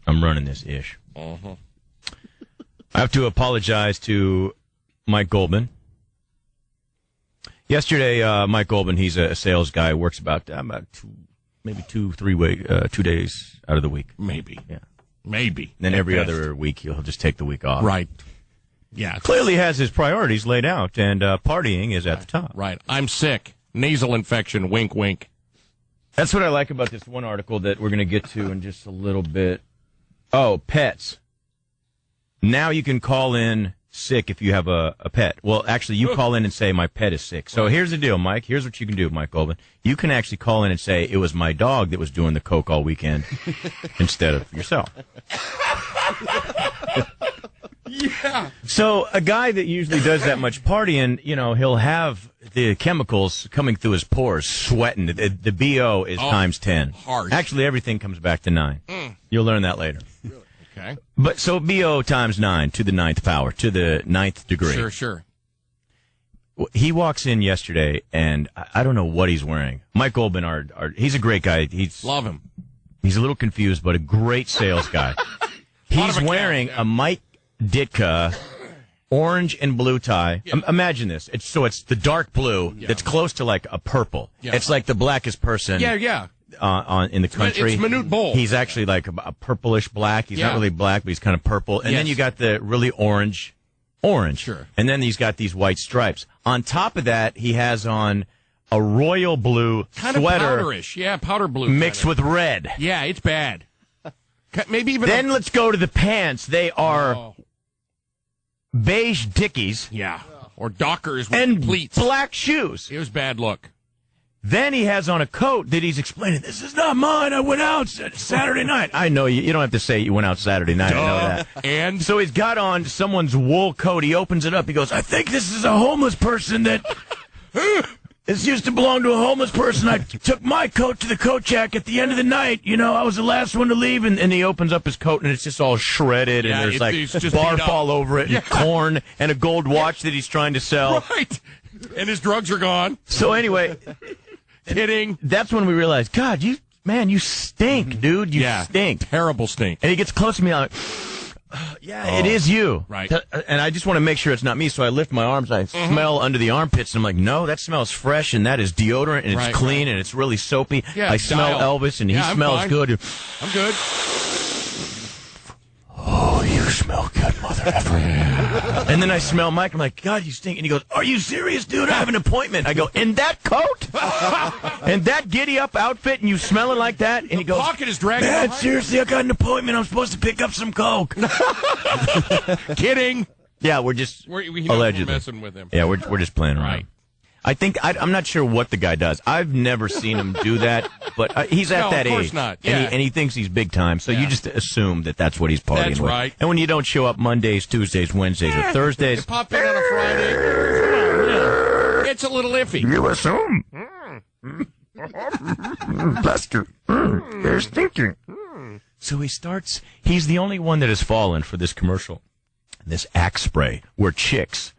I'm running this ish. Uh-huh. I have to apologize to Mike Goldman. Yesterday, Mike Goldman, he's a sales guy, works about 2 days out of the week. Maybe. Yeah. Maybe. And then every other week, he'll just take the week off. Right. Yeah. Clearly has his priorities laid out, and partying is at the top. Right. I'm sick. Nasal infection. Wink, wink. That's what I like about this one article that we're going to get to in just a little bit. Oh, pets. Now you can call in sick if you have a pet. Well, actually, you call in and say, my pet is sick. So here's the deal, Mike. Here's what you can do, Mike Goldman. You can actually call in and say, it was my dog that was doing the coke all weekend instead of yourself. Yeah. So a guy that usually does that much partying, he'll have the chemicals coming through his pores, sweating. The BO is times 10. Harsh. Actually, everything comes back to 9. You'll learn that later. Really? Okay. But so BO times 9 to the 9th power, to the 9th degree. Sure. He walks in yesterday, and I don't know what he's wearing. Mike Goldman, he's a great guy. Love him. He's a little confused, but a great sales guy. He's wearing a Mike Ditka orange and blue tie. Yeah. Imagine this. It's the dark blue that's close to like a purple. Yeah. It's like the blackest person. Yeah. In the country. It's Manute Bol. He's actually like a purplish black. He's not really black, but he's kind of purple. And then you got the really orange. Sure. And then he's got these white stripes. On top of that, he has on a royal blue kind sweater. Of powderish. Yeah, powder blue. Mixed with red. Yeah, it's bad. Maybe even. Then let's go to the pants. They are beige Dickies. Yeah. Or Dockers with and pleats. Black shoes. It was bad look. Then he has on a coat that he's explaining, this is not mine. I went out Saturday night. I know you don't have to say you went out Saturday night. I know that. And? So he's got on someone's wool coat. He opens it up. He goes, I think this is a homeless person that... This used to belong to a homeless person. I took my coat to the coat check at the end of the night. I was the last one to leave. And he opens up his coat, and it's just all shredded. And there's just barf all over it, and corn, and a gold watch that he's trying to sell. Right. And his drugs are gone. So anyway... Kidding. That's when we realized, God, you stink, dude. You stink. Terrible stink. And he gets close to me, I'm like, it is you. Right. And I just want to make sure it's not me, so I lift my arms, I smell under the armpits, and I'm like, no, that smells fresh, and that is deodorant, and it's clean, and it's really soapy. Yeah, I smell Elvis, and he smells good. I'm good. Oh, you smell good, mother effer. And then I smell Mike. I'm like, God, you stink. And he goes, are you serious, dude? I have an appointment. I go, in that coat? And that giddy-up outfit, and you smelling like that? And he goes, pocket is dragging. Man, seriously, I got an appointment. I'm supposed to pick up some coke. Kidding. Yeah, we're just allegedly messing with him. Yeah, we're just playing around. Right. I think I'm not sure what the guy does. I've never seen him do that, but he's at that age. Of course not. Yeah. And he thinks he's big time, so you just assume that's what he's partying That's with. right. And when you don't show up Mondays, Tuesdays, Wednesdays, or Thursdays, you pop in on a Friday. Come on, it's a little iffy. You assume. Buster, you're stinking. So he's the only one that has fallen for this commercial, this Axe spray, where chicks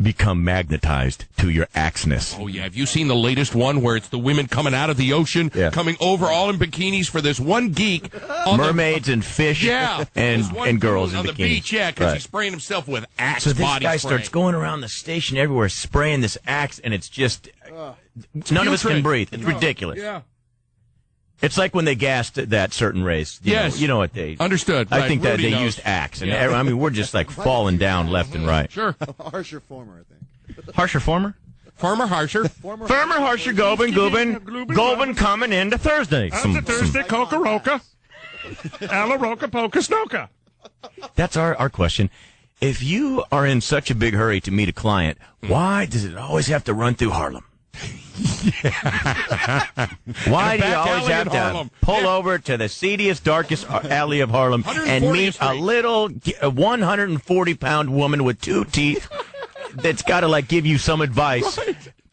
become magnetized to your axeness. Oh, yeah. Have you seen the latest one where it's the women coming out of the ocean, coming over all in bikinis for this one geek? Mermaids and fish and girls on in the bikinis. beach, because he's spraying himself with Axe so this body guy spray. starts going around the station everywhere spraying this Axe, and it's just... none of us can breathe. It's ridiculous. Yeah. It's like when they gassed that certain race. You know what they... Understood. I think that Rudy they knows. used Axe. And I mean, we're just like falling down left and right. Sure. Harsher former, I think. Harsher former? Farmer Harsher. Farmer Harsher, Gobin coming into Thursday. How's it Thursday, Coca Roca? Alla Roca Poca Snoka. That's our question. If you are in such a big hurry to meet a client, why does it always have to run through Harlem? Why do you always have to pull over to the seediest, darkest alley of Harlem and meet a little 140-pound woman with 2 teeth that's got to give you some advice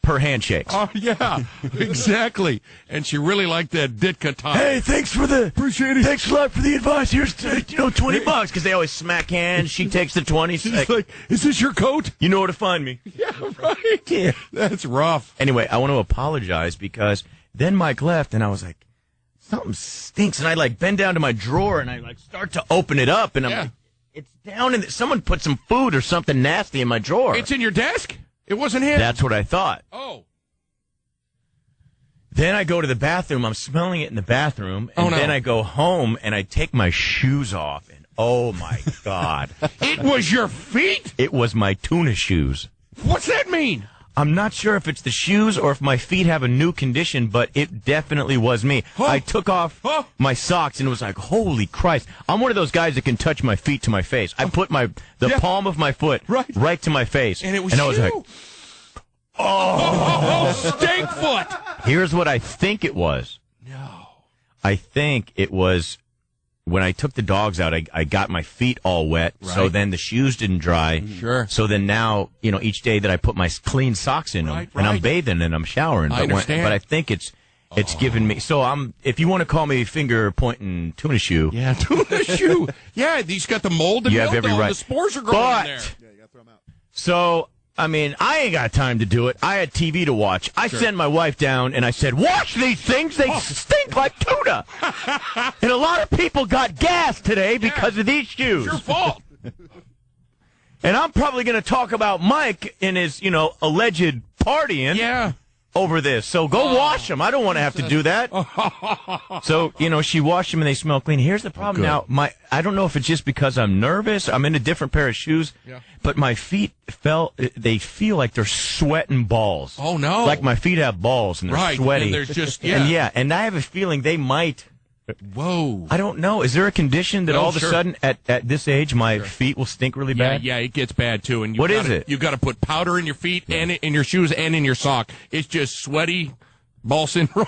per handshake? Oh, yeah, exactly. And she really liked that Ditka tie. Hey, thanks a lot for the advice. Here's $20 because they always smack hands. She takes the 20. She's like, is this your coat? You know where to find me. Yeah, right. Yeah. That's rough. Anyway, I want to apologize because then Mike left and I was like, something stinks, and I like bend down to my drawer and I like start to open it up, and I'm like, it's down in someone put some food or something nasty in my drawer. It's in your desk? It wasn't him? That's what I thought. Oh. Then I go to the bathroom. I'm smelling it in the bathroom, and then I go home and I take my shoes off, and oh my God. It was your feet? It was my tuna shoes. What's that mean? I'm not sure if it's the shoes or if my feet have a new condition, but it definitely was me. I took off my socks and it was like, holy Christ. I'm one of those guys that can touch my feet to my face. I put the palm of my foot right to my face. And it was I was like, stink foot. Here's what I think it was. No. I think it was when I took the dogs out, I got my feet all wet, so then the shoes didn't dry. Sure. So then now, each day that I put my clean socks in them, and I'm bathing and I'm showering. I understand. But I think it's given me. So if you want to call me finger pointing tuna shoe. Yeah, tuna shoe. Yeah, he's got the mold and you have every right. The spores are growing in there. Yeah, you got to throw them out. So, I ain't got time to do it. I had TV to watch. I sent my wife down, and I said, wash these things. They stink like tuna. And a lot of people got gas today because of these shoes. It's your fault. And I'm probably going to talk about Mike and his, alleged partying over this. So go wash them. I don't want to have to do that. So, she washed them and they smell clean. Here's the problem now. I don't know if it's just because I'm nervous. I'm in a different pair of shoes. Yeah. But my feet they feel like they're sweating balls. Oh, no. Like my feet have balls and they're sweaty. And there's just, and I have a feeling they might. Whoa. I don't know. Is there a condition that all of a sudden at this age my feet will stink really bad? Yeah, it gets bad too. And what is it? You got to put powder in your feet and in your shoes and in your sock. It's just sweaty ball syndrome.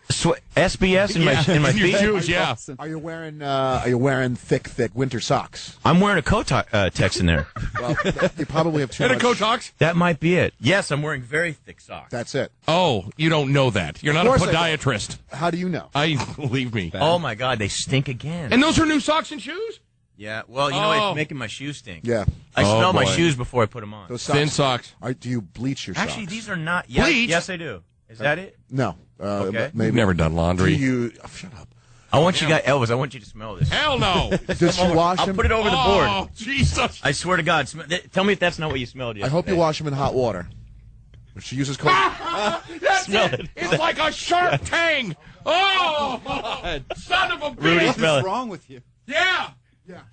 SBS in my feet. Shoes, yeah. Are you wearing thick winter socks? I'm wearing a Kotex in there. Well, you probably have too and much. a Kotex? That might be it. Yes, I'm wearing very thick socks. That's it. Oh, you don't know that. You're not a podiatrist. How do you know? Believe me. Oh my God, they stink again. And those are new socks and shoes? Yeah. Well, it's making my shoes stink. Yeah. I smell my shoes before I put them on. Those socks, thin socks. Do you bleach your socks? Actually, these are not. Bleach? Yes, I do. Is that it? No. Okay. Maybe. You've never done laundry. Shut up. I want you guys, Elvis. I want you to smell this. Hell no. Does she wash I'll them? put it over the board. Oh, Jesus. I swear to God. Tell me if that's not what you smelled yesterday. I hope you wash them in hot water. If she uses cold. That's it. It's like a sharp tang. Oh, son of a bitch. Rudy, What's smell it. wrong with you? Yeah.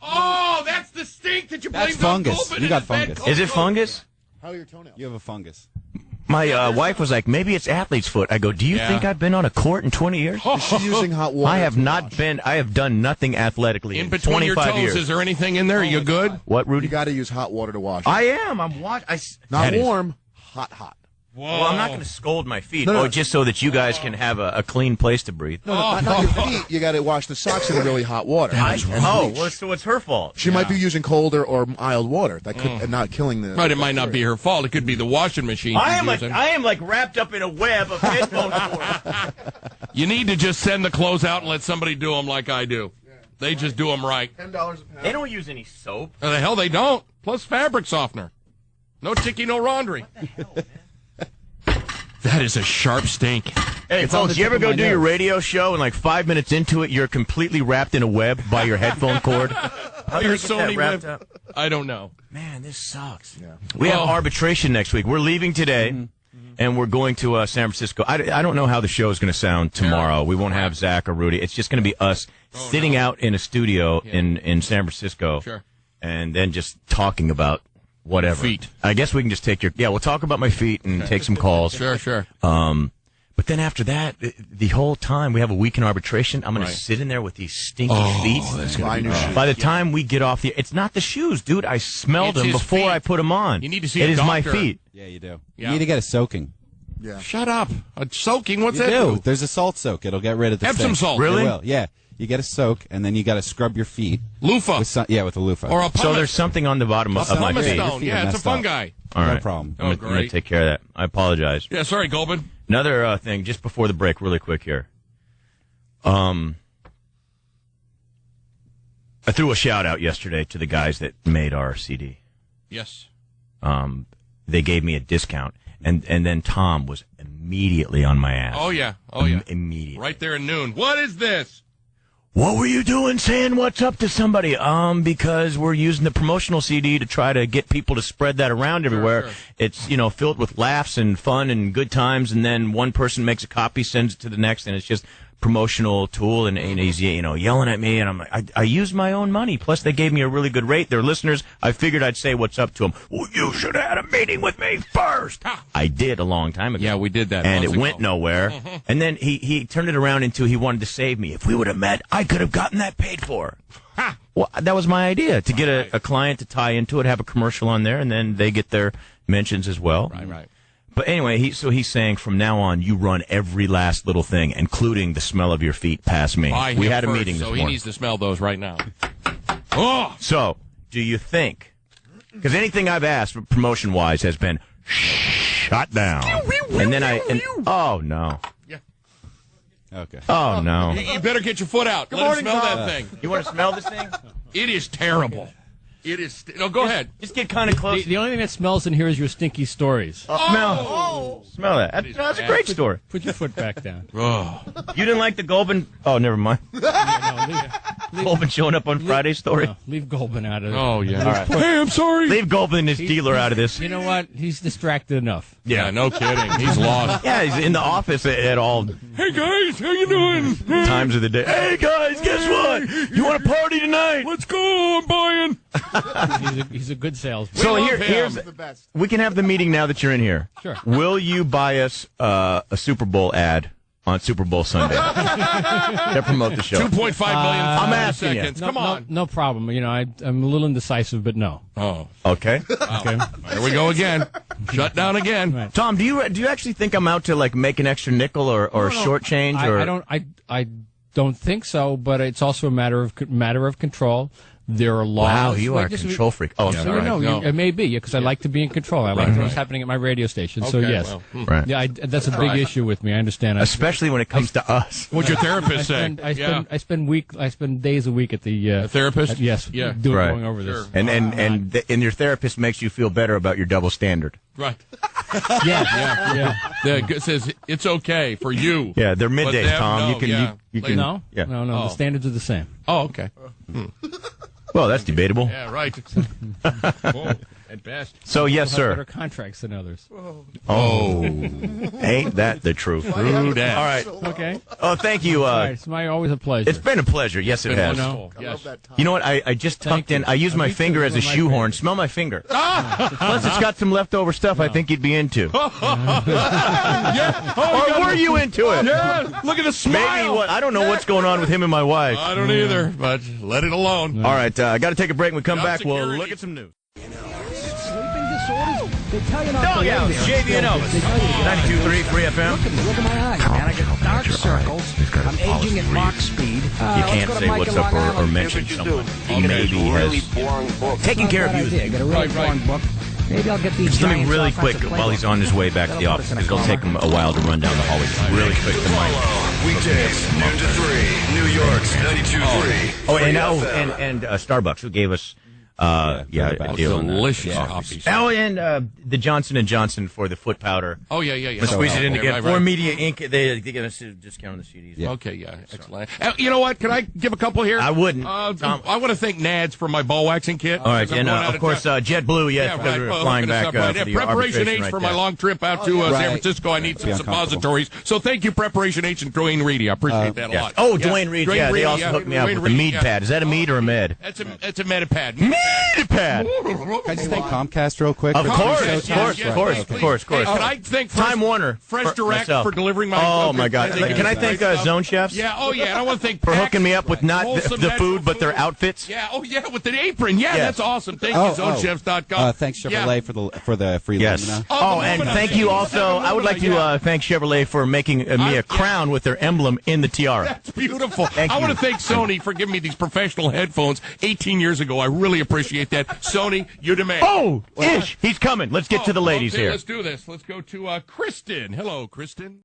Oh, that's the stink that you That's blamed on fungus. Gulbin You got and his bad fungus. cold Is it throat. fungus? How are your toenails? You have a fungus. My wife was like, maybe it's athlete's foot. I go, do you think I've been on a court in 20 years? Is she using hot water? I have to not wash? been. I have done nothing athletically in between 25 your toes, years. is there anything in there? Are you good? What, Rudy? You got to use hot water to wash. I am. I'm watching. Not That is- warm. Hot. Well, I'm not going to scold my feet. No. Just so that you guys can have a clean place to breathe. No, not your feet. You got to wash the socks in really hot water. So it's her fault. She might be using colder or mild water. That could and not killing the. Right, it might not be her fault. It could be the washing machine. I she's am using. like wrapped up in a web of headphone cords. You need to just send the clothes out and let somebody do them like I do. They just do them right. $10 a pound. They don't use any soap. The hell they don't. Plus fabric softener. No ticky, no laundry. What the hell, man? That is a sharp stink. Hey, folks, you ever go do your radio show and like 5 minutes into it, you're completely wrapped in a web by your headphone cord? How Your did I get that Sony wrapped web. up? I don't know. Man, this sucks. Yeah. We have arbitration next week. We're leaving today, and we're going to San Francisco. I don't know how the show is going to sound tomorrow. We won't have Zach or Rudy. It's just going to be us sitting out in a studio in San Francisco, and then just talking about whatever. Feet. I guess we can just take we'll talk about my feet and take some calls. Sure. But then after that, the whole time we have a week in arbitration, I'm going to sit in there with these stinky feet. That's gonna be By the time we get off it's not the shoes, dude. I smelled It's them his before feet. I put them on. You need to see It a is my doctor. feet. Yeah, you do. Yeah. You need to get a soaking. Yeah. Shut up. A soaking? What's You that do. do? There's a salt soak. It'll get rid of the Epsom stink. salt. Really? It will. Yeah. You get a soak, and then you got to scrub your feet. Loofah. With with a loofah. Or a So pumice. there's something on the bottom of my pumice feet. Your stone. feet are Yeah, it's a messed up. fungi. All No right. problem. I'm going to great. take care of that. I apologize. Yeah, sorry, Gulbin. Another thing, just before the break, really quick here. I threw a shout out yesterday to the guys that made our CD. Yes. They gave me a discount, and then Tom was immediately on my ass. Oh, yeah. Oh, yeah. Immediately. Right there at noon. What is this? What were you doing saying what's up to somebody? Because we're using the promotional CD to try to get people to spread that around everywhere. Sure. It's, filled with laughs and fun and good times, and then one person makes a copy, sends it to the next, and it's just promotional tool, and he's, yelling at me, and I'm like, I used my own money, plus they gave me a really good rate. They're listeners. I figured I'd say what's up to them. Well, you should have had a meeting with me first. I did a long time ago. Yeah, we did that. And it went nowhere. And then he turned it around into he wanted to save me. If we would have met, I could have gotten that paid for. Well, that was my idea, to get a client to tie into it, have a commercial on there, and then they get their mentions as well. Right. But anyway, he's saying from now on, you run every last little thing, including the smell of your feet past me. We had a meeting this morning. So he needs to smell those right now. Oh! So, do you think, because anything I've asked promotion-wise has been shut down. And then oh, no. Yeah. Okay. Oh, no. You better get your foot out. Let him smell that thing. You want to smell this thing? It is terrible. It is. No, go ahead. Just get kind of close. The only thing that smells in here is your stinky stories. Smell that. That's a great story. Put your foot back down. Oh. You didn't like the Goldman? Oh, never mind. Goldman showing up on Friday's story? No, leave Goldman out of it. Oh, yeah. All right. Hey, I'm sorry. Leave Goldman and his dealer out of this. You know what? He's distracted enough. Yeah, no kidding. He's lost. Yeah, he's in the office at all Hey, guys, how you doing? times of the day. Hey, guys, guess what? You want to party tonight? Let's go. I'm buying. He's a good salesman. So love here's him. The best. we can have the meeting now that you're in here. Sure. Will you buy us a Super Bowl ad on Super Bowl Sunday to promote the show? 2.5 million. I'm asking you. seconds. No, Come on. No problem. I'm a little indecisive, but no. Oh, Okay. Okay. there we go again. Shut down again. Right. Tom, do you actually think I'm out to like make an extra nickel or shortchange? I don't think so, but it's also a matter of control. There are laws. Wow, you are a Just- control freak. Oh, I'm Yeah, sorry. right. No, No. it may be because I like to be in control. I like what's happening at my radio station. So Okay, yes, well, Right. yeah, that's a big issue with me. I understand. Especially when it comes to us. What'd your therapist say? I spend days a week at the therapist? yes, Yeah. Right. going over this. Sure. And your therapist makes you feel better about your double standard. Right. Yeah. It says it's okay for you. Yeah, they're But middays, them, Tom. no, You can yeah. you can No, Yeah. no. Oh. The standards are the same. Oh, okay. Well, that's debatable. Yeah, right. Whoa, at best. So yes, We'll have better sir. contracts than others. Oh, ain't that the truth? True that. All right. Okay. Oh, thank you. All right. It's always a pleasure. It's been a pleasure. Yes, it has. Wonderful. I Yes. love that time. You know what? I just tucked in. I used my Me too. finger as a One of my shoehorn. favorites. Smell my finger. Plus, it's got some leftover stuff I think you'd be into. Or were you into it? Yeah, look at the smile. Maybe what? I don't know what's going on with him and my wife. I don't either, but let it alone. All right, I got to take a break. When we come Job back, we'll security. look at some news. Sleeping disorders? They tell you not Dog to lay House, there. JV Elvis, They tell you to get up. 92.3 Free FM. Look at my eyes, man. I got dark circles. I'm aging at Mach speed. You can't say what's up or mention someone. He maybe has taken care of you. I got a really Right. boring book. Maybe I'll get these Just let me giant really offensive quick while playbooks. he's on his way back to the office, because it'll take him a while to run down the hallway. Just really quick to Mike. Weekdays, noon to 3, New York's 92.3. Oh, and Starbucks, who gave us a deal on that. Delicious coffees. Oh, and the Johnson & Johnson for the foot powder. Oh, yeah. Let's squeeze it in again. Right, For right. Media Inc., they give us a discount on the CDs. Yeah. Okay, yeah, excellent. You know what? Can I give a couple here? I wouldn't. Tom, I want to thank Nads for my ball waxing kit. All right, because I'm and going out of course, JetBlue, yes, because we're well, flying hooking us back up, right. for the Preparation arbitration H right for there. my long trip out to San Right. Francisco. I need some Be uncomfortable. suppositories. So thank you, Preparation H and Dwayne Reedy. I appreciate that a Yes. lot. Oh, Yeah. Dwayne Reed, Dwayne yeah, they Reedy, also hooked me up Dwayne with the Reedy, mead yeah. pad. Is that a mead or a med? That's a Metapad. Mead pad! Can I just thank Comcast real quick? Of for course, the of show course, time? of course, Right. of course, of course. Hey, can I thank Time Warner. Fresh for Direct myself. for delivering my... Oh, my God. Thank you. Can I thank Zone Chefs? Yeah, and I want to thank For Pax hooking me up with not Wholesome the Natural food, but their outfits? Yeah, with an apron. Yeah, Yes. that's awesome. Thank you, zonechefs.com. Thanks Yeah. Chevrolet for the free Yes. Lumina. Oh, the and Lumina. thank you also. I would like to thank Chevrolet for making me a crown with their emblem in the tiara. That's beautiful. Thank I you. want to thank Sony for giving me these professional headphones 18 years ago. I really appreciate that. Sony, you demand. Oh, Ish, he's coming. Let's get to the ladies okay, here. Let's do this. Let's go to Kristen. Hello, Kristen.